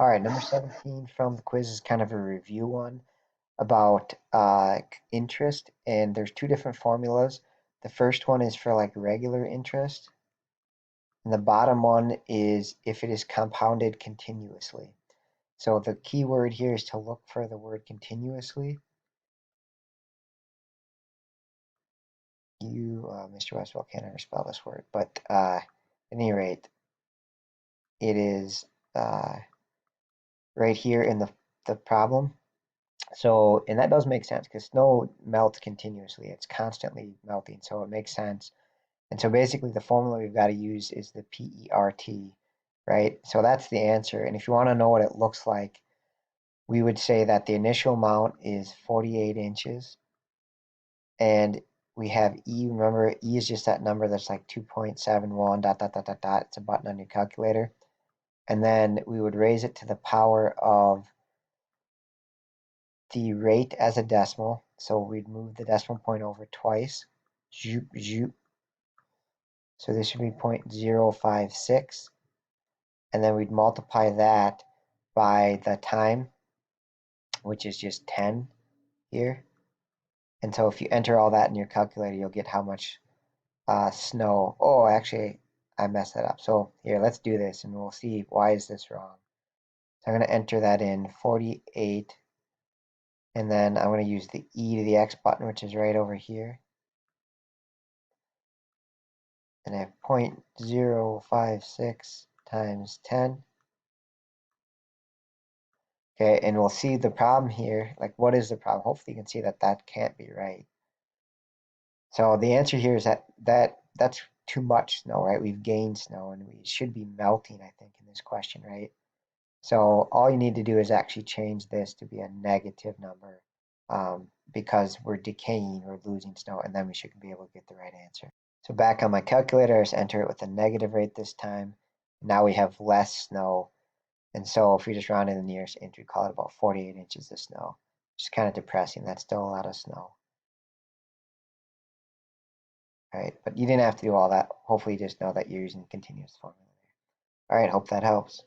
All right, number 17 from the quiz is kind of a review one about interest, and there's two different formulas. The first one is for like regular interest, and the bottom one is if it is compounded continuously. So the key word here is to look for the word continuously. Mr. Westwell, can't ever spell this word, but at any rate, it is right here in the problem. So, and that does make sense because snow melts continuously. It's constantly melting, so it makes sense. And so basically the formula we've got to use is the PERT, right? So that's the answer. And if you want to know what it looks like, we would say that the initial amount is 48 inches. And we have E, remember E is just that number that's like 2.71 dot dot dot dot dot. It's a button on your calculator. And then we would raise it to the power of the rate as a decimal. So we'd move the decimal point over twice. Zoop, zoop. So this would be 0.056. And then we'd multiply that by the time, which is just 10 here. And so if you enter all that in your calculator, you'll get how much snow. Oh, actually, I messed that up. So here, let's do this, and we'll see why is this wrong. So I'm going to enter that in 48, and then I'm going to use the E to the X button, which is right over here. And I have 0.056 times 10. Okay, and we'll see the problem here. Like, what is the problem? Hopefully you can see that that can't be right. So the answer here is that's too much snow, right? We've gained snow, and we should be melting, I think, in this question, right? So all you need to do is actually change this to be a negative number because we're decaying, we're losing snow, and then we should be able to get the right answer. So back on my calculator, I just enter it with a negative rate this time. Now we have less snow. And so if we just round in the nearest inch, we call it about 48 inches of snow. It's kind of depressing. That's still a lot of snow. All right, but you didn't have to do all that. Hopefully you just know that you're using continuous formula there. All right, hope that helps.